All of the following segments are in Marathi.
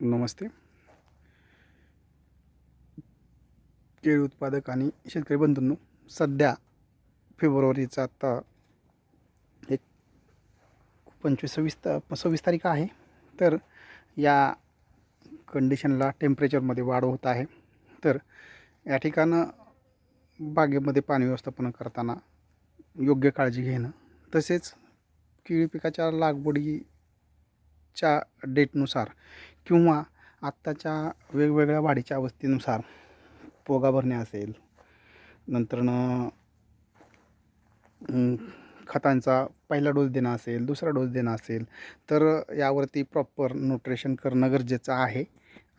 नमस्ते. केळी उत्पादक आणि शेतकरी बंधूंनो, सध्या फेब्रुवारीचा आता एक 26 तारीख आहे. तर या कंडिशनला टेम्परेचरमध्ये वाढ होत आहे. तर या ठिकाणं बागेमध्ये पाणी व्यवस्थापन करताना योग्य काळजी घेणं, तसेच केळी पिकाच्या लागवडीच्या डेटनुसार किंवा आत्ताच्या वेगवेगळ्या वाढीच्या अवस्थेनुसार पोगा भरणे असेल, नंतरनं खतांचा पहिला डोस देणं असेल, दुसरा डोस देणं असेल, तर यावरती प्रॉपर न्यूट्रिशन करणं गरजेचं आहे.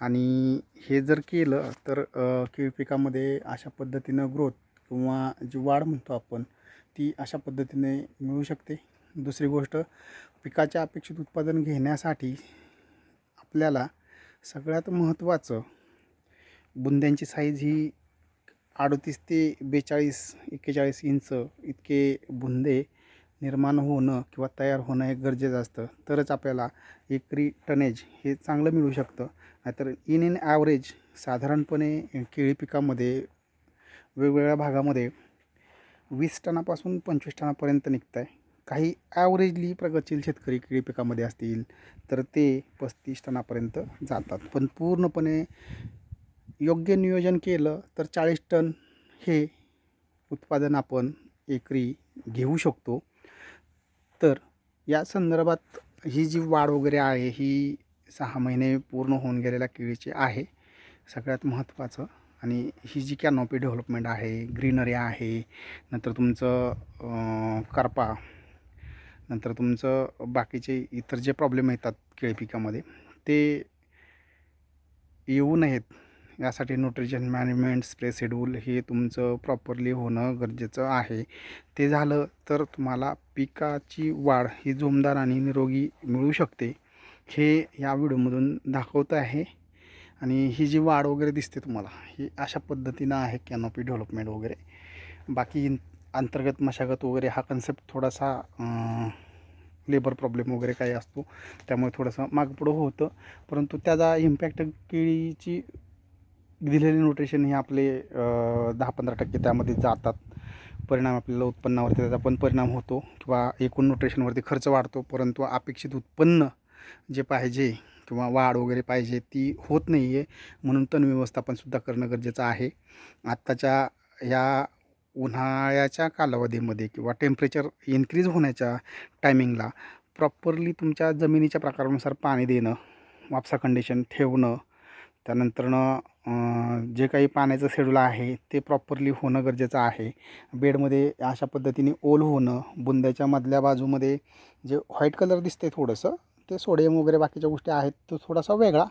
आणि हे जर केलं तर केळी पिकामध्ये अशा पद्धतीनं ग्रोथ किंवा जी वाढ म्हणतो आपण, ती अशा पद्धतीने मिळू शकते. दुसरी गोष्ट, पिकाच्या अपेक्षित उत्पादन घेण्यासाठी आपल्याला सगळ्यात महत्त्वाचं, बुंद्यांची साईज ही 38 ते 42-41 इंच इतके बुंदे निर्माण होणं किंवा तयार होणं हे गरजेचं असतं. तरच आपल्याला एकरी टनेज हे चांगलं मिळू शकतं. नाहीतर इन ॲव्हरेज साधारणपणे केळी पिकामध्ये वेगवेगळ्या भागामध्ये 20 टनापासून 25 टनापर्यंत निघतं आहे. काही ॲव्हरेजली प्रगतशील शेतकरी केळी पिकामध्ये असतील तर ते 35 टनापर्यंत जातात. पण पूर्णपणे योग्य नियोजन केलं तर 40 टन हे उत्पादन आपण एकरी घेऊ शकतो. तर या संदर्भात ही जी वाढ वगैरे आहे ही 6 महिने पूर्ण होऊन गेलेल्या केळीची आहे सगळ्यात महत्त्वाचं. आणि ही जी कॅनॉपी डेव्हलपमेंट आहे, ग्रीनरी आहे, नंतर तुमचं करपा, नंतर तुमचं बाकीचे इतर जे प्रॉब्लेम येतात केळी पिकामध्ये ते येऊ नयेत यासाठी न्यूट्रिशन मॅनेजमेंट, स्प्रे शेड्यूल हे तुमचं प्रॉपरली होणं गरजेचं आहे. ते झालं तर तुम्हाला पिकाची वाढ ही जोमदार आणि निरोगी मिळू शकते. हे या व्हिडिओमधून दाखवत आहे. आणि ही जी वाढ वगैरे दिसते तुम्हाला, ही अशा पद्धतीनं आहे कॅनॉपी डेव्हलपमेंट वगैरे. बाकी अंतर्गत मशागत वगैरे हा कन्सेप्ट थोडासा लेबर प्रॉब्लेम वगैरे काही असतो, त्यामुळे थोडंसं मागपुढं होतं. परंतु त्याचा इम्पॅक्ट केळीची दिलेले न्यूट्रिशन हे आपले 10-15% त्यामध्ये जातात. परिणाम आपल्याला उत्पन्नावरती त्याचा पण परिणाम होतो किंवा एकूण न्यूट्रिशनवरती खर्च वाढतो. परंतु अपेक्षित उत्पन्न जे पाहिजे किंवा वाढ वगैरे पाहिजे ती होत नाही आहे. म्हणून तण व्यवस्थापनसुद्धा करणं गरजेचं आहे. आत्ताच्या या उन्हाळ्याच्या कालावधीमध्ये किंवा टेम्परेचर इन्क्रीज होण्याच्या टायमिंगला प्रॉपरली तुमच्या जमिनीच्या प्रकारानुसार पाणी देणं, वापसा कंडिशन ठेवणं, त्यानंतरनं जे काही पाण्याचं शेड्यूल आहे ते प्रॉपरली होणं गरजेचं आहे. बेडमध्ये अशा पद्धतीने ओल होणं, बुंद्याच्या मधल्या बाजूमध्ये जे व्हाईट कलर दिसते थोडंसं, ते सोडियम वगैरे बाकीच्या गोष्टी आहेत तो थोडासा वेगळा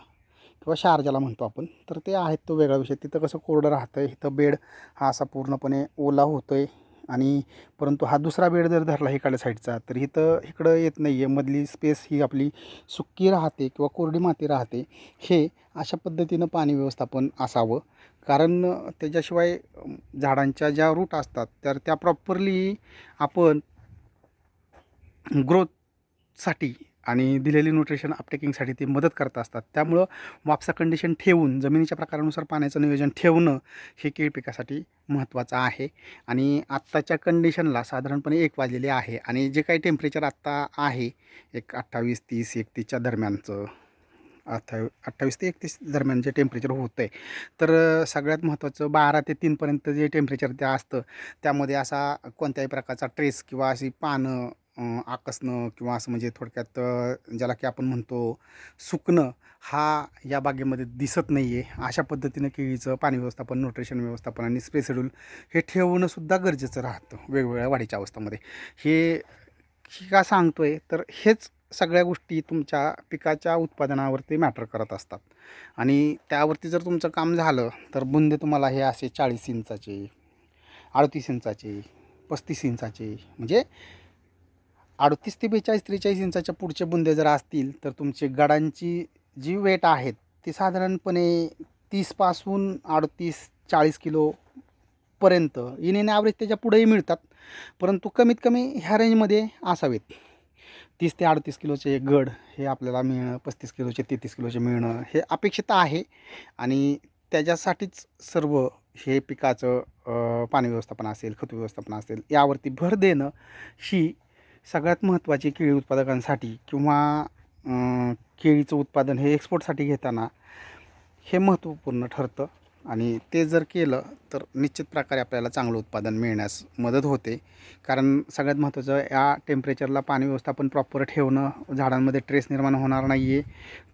किंवा क्षार ज्याला म्हणतो आपण, तर ते आहेत तो वेगळा विषय. तिथं कसं कोरडं राहतं आहे, इथं बेड हा असा पूर्णपणे ओला होतो आहे. आणि परंतु हा दुसरा बेड जर धरला इकडल्या साईडचा तर इकडं येत नाही आहे. मधली स्पेस ही आपली सुकी राहते किंवा कोरडी माती राहते. हे अशा पद्धतीनं पाणी व्यवस्थापन असावं. कारण त्याच्याशिवाय झाडांच्या ज्या रूट असतात तर त्या प्रॉपरली आपण ग्रोथसाठी आणि दिलेली न्यूट्रिशन अपटेकिंगसाठी ते मदत करत असतात. त्यामुळं वापसा कंडिशन ठेवून जमिनीच्या प्रकारानुसार पाण्याचं नियोजन ठेवणं हे केळी पिकासाठी महत्त्वाचं आहे. आणि आत्ताच्या कंडिशनला साधारणपणे 1 वाजलेले आहे आणि जे काही टेम्परेचर आत्ता आहे एक 28, 30, 31च्या दरम्यानचं, 28 ते 31 दरम्यान जे टेम्परेचर होतं आहे, तर सगळ्यात महत्त्वाचं 12 ते 3पर्यंत जे टेम्परेचर ते असतं त्यामध्ये असा कोणत्याही प्रकारचा ट्रेस किंवा अशी पानं आकसणं किंवा असं म्हणजे थोडक्यात ज्याला की आपण म्हणतो सुकणं, हा या बागेमध्ये दिसत नाही आहे. अशा पद्धतीनं केळीचं पाणी व्यवस्थापन, न्यूट्रिशन व्यवस्थापन आणि स्प्रे शेड्यूल हे ठेवणंसुद्धा गरजेचं राहतं वेगवेगळ्या वाढीच्या अवस्थामध्ये. हे का सांगतो आहे तर हेच सगळ्या गोष्टी तुमच्या पिकाच्या उत्पादनावरती मॅटर करत असतात. आणि त्यावरती जर तुमचं काम झालं तर बुंदे तुम्हाला हे असे 40 इंचाचे, 38 इंचाचे, 35 इंचाचे, म्हणजे 38 ते 42-43 इंचाच्या पुढचे बुंदे जर असतील तर तुमचे गडांची जी वेट आहेत ती साधारणपणे 30 पासून 38-40 किलोपर्यंत इन ॲव्हरेज त्याच्या पुढेही मिळतात. परंतु कमीत कमी ह्या रेंजमध्ये असावेत. 30 ते 38 किलोचे गड हे आपल्याला मिळणं, 35 किलोचे 33 किलोचे मिळणं हे अपेक्षित आहे. आणि त्याच्यासाठीच सर्व हे पिकाचं पाणी व्यवस्थापन असेल, खत व्यवस्थापन असेल, यावरती भर देणं ही सगळ्यात महत्त्वाची केळी उत्पादकांसाठी किंवा केळीचं उत्पादन हे एक्सपोर्टसाठी घेताना हे महत्त्वपूर्ण ठरतं. आणि ते जर केलं तर निश्चित प्रकारे आपल्याला चांगलं उत्पादन मिळण्यास मदत होते. कारण सगळ्यात महत्त्वाचं या टेम्परेचरला पाणी व्यवस्थापन प्रॉपर ठेवणं, झाडांमध्ये ट्रेस निर्माण होणार नाही आहे.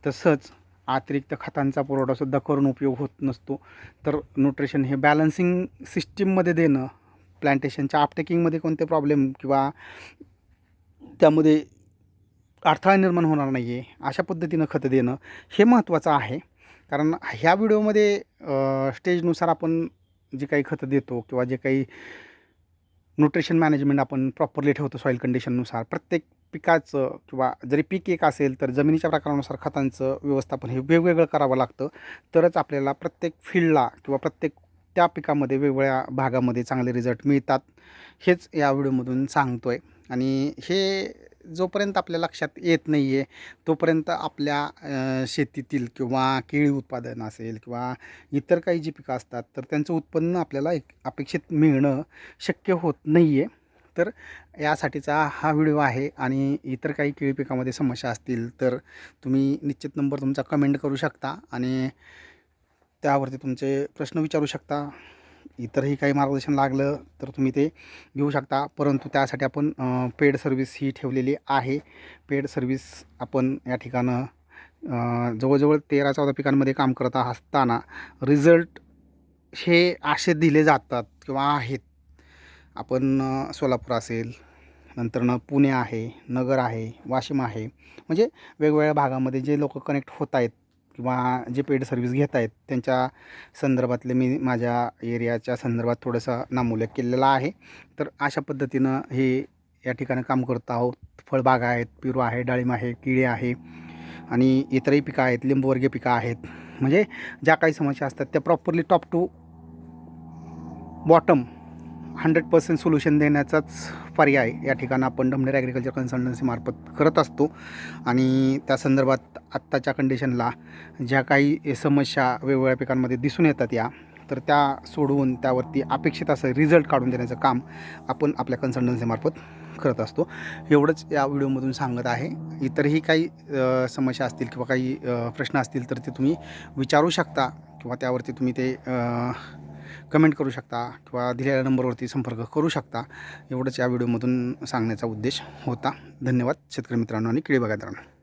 तसंच अतिरिक्त खतांचा पुरवठासुद्धा करून उपयोग होत नसतो. तर न्यूट्रिशन हे बॅलन्सिंग सिस्टीममध्ये देणं, प्लांटेशनच्या अपटेकिंगमध्ये कोणते प्रॉब्लेम किंवा त्यामध्ये अडथळा निर्माण होणार नाही आहे अशा पद्धतीनं खतं देणं हे महत्त्वाचं आहे. कारण ह्या व्हिडिओमध्ये स्टेजनुसार आपण जे काही खतं देतो किंवा जे काही न्यूट्रिशन मॅनेजमेंट आपण प्रॉपरली ठेवतो सॉईल कंडिशननुसार, प्रत्येक पिकाचं किंवा जरी पीक एक असेल तर जमिनीच्या प्रकारानुसार खतांचं व्यवस्थापन हे वेगवेगळं करावं लागतं. तरच आपल्याला प्रत्येक फील्डला किंवा प्रत्येक त्या पिकामध्ये वेगवेगळ्या भागामध्ये चांगले रिझल्ट मिळतात. हेच या व्हिडिओमधून सांगतो आहे. आणि हे जोपर्यंत आपल्या लक्षात येत नाही आहे तोपर्यंत आपल्या शेतीतील किंवा केळी उत्पादन असेल किंवा इतर काही जी पिकं असतात तर त्यांचं उत्पन्न आपल्याला एक अपेक्षित मिळणं शक्य होत नाही आहे. तर यासाठीचा हा व्हिडिओ आहे. आणि इतर काही केळी पिकामध्ये समस्या असतील तर तुम्ही निश्चित नंबर तुमचा कमेंट करू शकता आणि त्यावरती तुमचे प्रश्न विचारू शकता. इतरही काही मार्गदर्शन लागलं तर तुम्ही ते घेऊ शकता. परंतु त्यासाठी आपण पेड सर्व्हिस ही ठेवलेली आहे. पेड सर्व्हिस आपण या ठिकाणं जवळजवळ 13-14 पिकांमध्ये काम करत असताना रिझल्ट हे असे दिले जातात किंवा आहेत. आपण सोलापूर असेल, नंतरनं पुणे आहे, नगर आहे, वाशिम आहे, म्हणजे वेगवेगळ्या भागामध्ये जे लोक कनेक्ट होत आहेत किंवा जे पेड सर्व्हिस घेत आहेत त्यांच्या संदर्भातले मी माझ्या एरियाच्या संदर्भात थोडंसं नामोल्लेख केलेला आहे. तर अशा पद्धतीनं हे या ठिकाणी काम करत आहोत. फळबागा आहेत, पेरू आहे, डाळिंब आहे, केळी आहे आणि इतरही पिकं आहेत, लिंबूवर्गीय पिकं आहेत. म्हणजे ज्या काही समस्या असतात त्या properly top to bottom 100% solution देण्याचाच पर्याय या ठिकाणी आपण ढमणेर ॲग्रिकल्चर कन्सल्टन्सीमार्फत करत असतो. आणि त्या संदर्भात आत्ताच्या कंडिशनला ज्या काही समस्या वेगवेगळ्या पिकांमध्ये दिसून येतात तर त्या सोडवून त्यावरती अपेक्षित असं रिझल्ट काढून देण्याचं काम आपण आपल्या कन्सल्टन्सीमार्फत करत असतो. एवढंच या व्हिडिओमधून सांगत आहे. इतरही काही समस्या असतील किंवा काही प्रश्न असतील तर ते तुम्ही विचारू शकता किंवा त्यावरती तुम्ही ते कमेंट करू शकता किंवा दिलेल्या नंबरवरती संपर्क करू शकता. एवढंच या व्हिडिओमधून सांगण्याचा उद्देश होता. धन्यवाद शेतकरी मित्रांनो आणि केळी बागायतदारांनो.